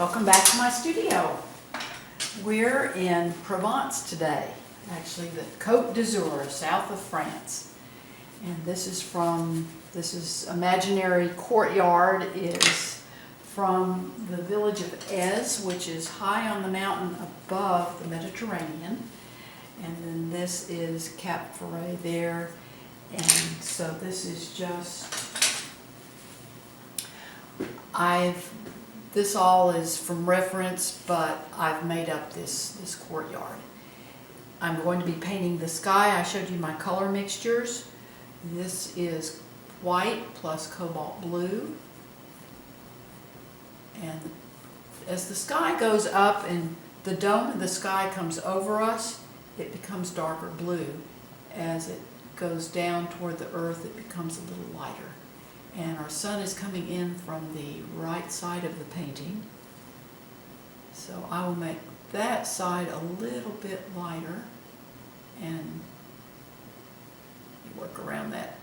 Welcome back to my studio. We're in Provence today, actually the Côte d'Azur, south of France. And this imaginary courtyard is from the village of Ez, which is high on the mountain above the Mediterranean. And then this is Cap Ferret there. And so this is just, this all is from reference, but I've made up this courtyard. I'm going to be painting the sky. I showed you my color mixtures. This is white plus cobalt blue. And as the sky goes up and the dome of the sky comes over us, it becomes darker blue. As it goes down toward the earth, it becomes a little lighter. And our sun is coming in from the right side of the painting. So I will make that side a little bit lighter and work around that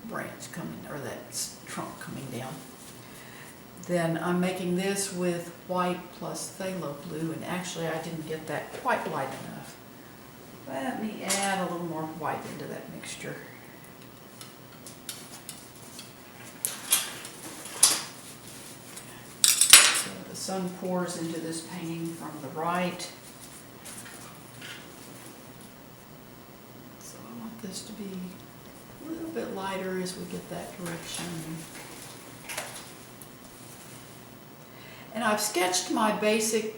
branch coming, or that trunk coming down. Then I'm making this with white plus phthalo blue, and actually I didn't get that quite light enough. Let me add a little more white into that mixture. So the sun pours into this painting from the right. So I want this to be a little bit lighter as we get that direction. And I've sketched my basic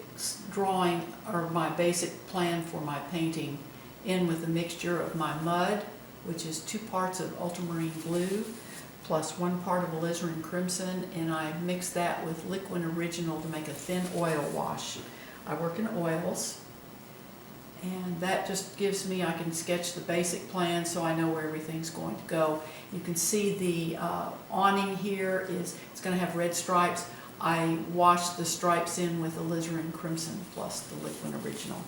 drawing, or my basic plan for my painting, in with a mixture of my mud, which is 2 parts of ultramarine blue plus 1 part of alizarin crimson, and I mix that with liquid original to make a thin oil wash. I work in oils, and that just gives me, I can sketch the basic plan so I know where everything's going to go. You can see the awning here it's going to have red stripes. I washed the stripes in with alizarin crimson plus the liquid original.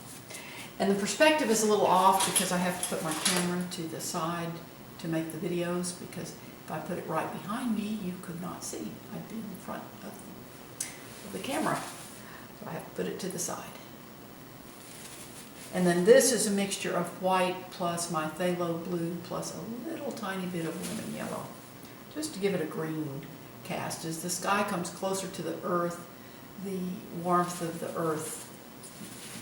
And the perspective is a little off because I have to put my camera to the side to make the videos, because if I put it right behind me, you could not see. I'd be in front of the camera. So I have to put it to the side. And then this is a mixture of white plus my phthalo blue plus a little tiny bit of lemon yellow, just to give it a green cast. As the sky comes closer to the earth, the warmth of the earth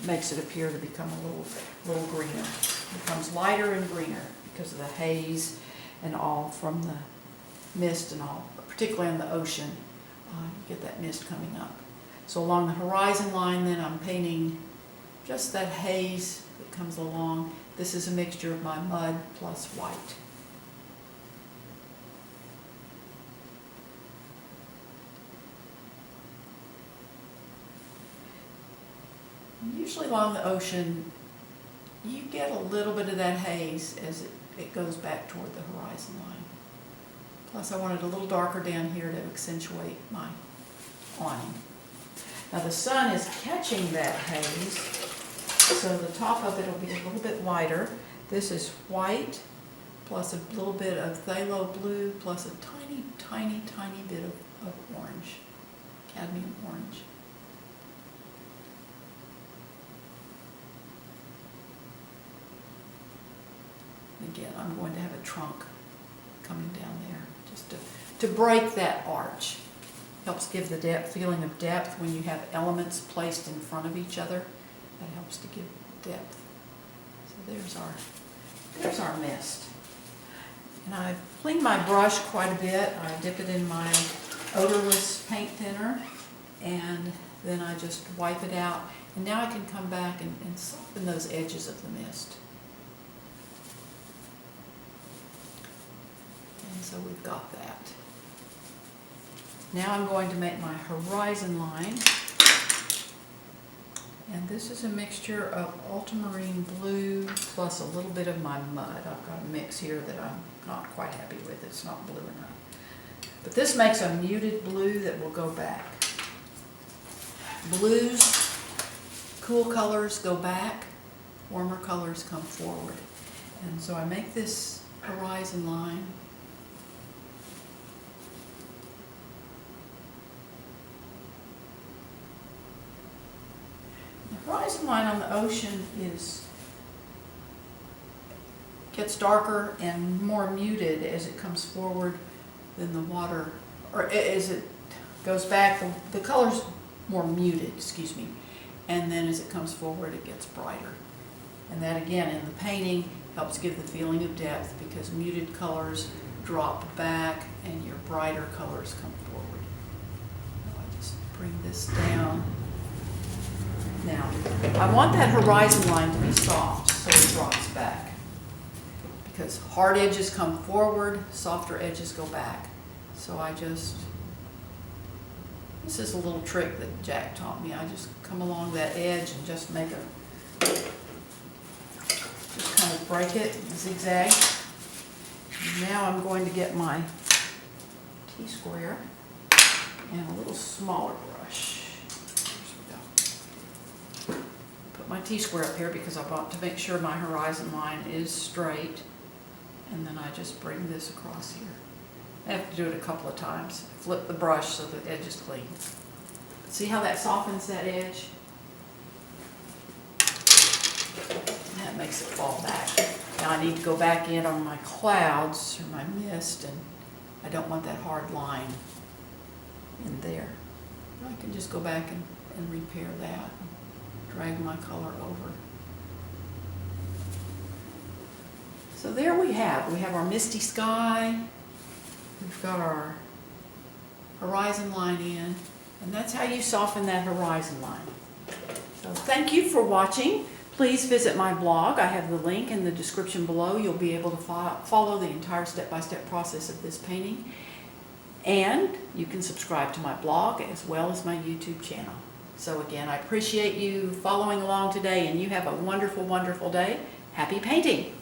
makes it appear to become a little greener. It becomes lighter and greener because of the haze and all from the mist and all, particularly in the ocean. You get that mist coming up. So along the horizon line, then I'm painting just that haze that comes along. This is a mixture of my mud plus white. Usually along the ocean, you get a little bit of that haze as it goes back toward the horizon line. Plus I want it a little darker down here to accentuate my awning. Now the sun is catching that haze, so the top of it will be a little bit lighter. This is white plus a little bit of phthalo blue plus a tiny, tiny, tiny bit of orange, cadmium orange. Again, I'm going to have a trunk coming down there just to break that arch. Helps give the feeling of depth when you have elements placed in front of each other. That helps to give depth. So there's our mist. And I've cleaned my brush quite a bit. I dip it in my odorless paint thinner, and then I just wipe it out. And now I can come back and soften those edges of the mist. And so we've got that. Now I'm going to make my horizon line. And this is a mixture of ultramarine blue plus a little bit of my mud. I've got a mix here that I'm not quite happy with. It's not blue enough. But this makes a muted blue that will go back. Blues, cool colors go back, warmer colors come forward. And so I make this horizon line. horizon line on the ocean gets darker and more muted as it comes forward than the water, or as it goes back, the color's more muted, excuse me, and then as it comes forward it gets brighter. And that again in the painting helps give the feeling of depth because muted colors drop back and your brighter colors come forward. So I just bring this down. Now, I want that horizon line to be soft so it drops back. Because hard edges come forward, softer edges go back. So this is a little trick that Jack taught me. I just come along that edge and just make just kind of break it, zigzag. And now I'm going to get my T-square and a little smaller brush. There we go. Put my T-square up here because I want to make sure my horizon line is straight. And then I just bring this across here. I have to do it a couple of times. Flip the brush so the edge is clean. See how that softens that edge? That makes it fall back. Now I need to go back in on my clouds or my mist, and I don't want that hard line in there. I can just go back and repair that. Drag my color over. So there we have our misty sky, we've got our horizon line in, and that's how you soften that horizon line. So thank you for watching. Please visit my blog. I have the link in the description below. You'll be able to follow the entire step-by-step process of this painting. And you can subscribe to my blog as well as my YouTube channel. So again, I appreciate you following along today, and you have a wonderful, wonderful day. Happy painting!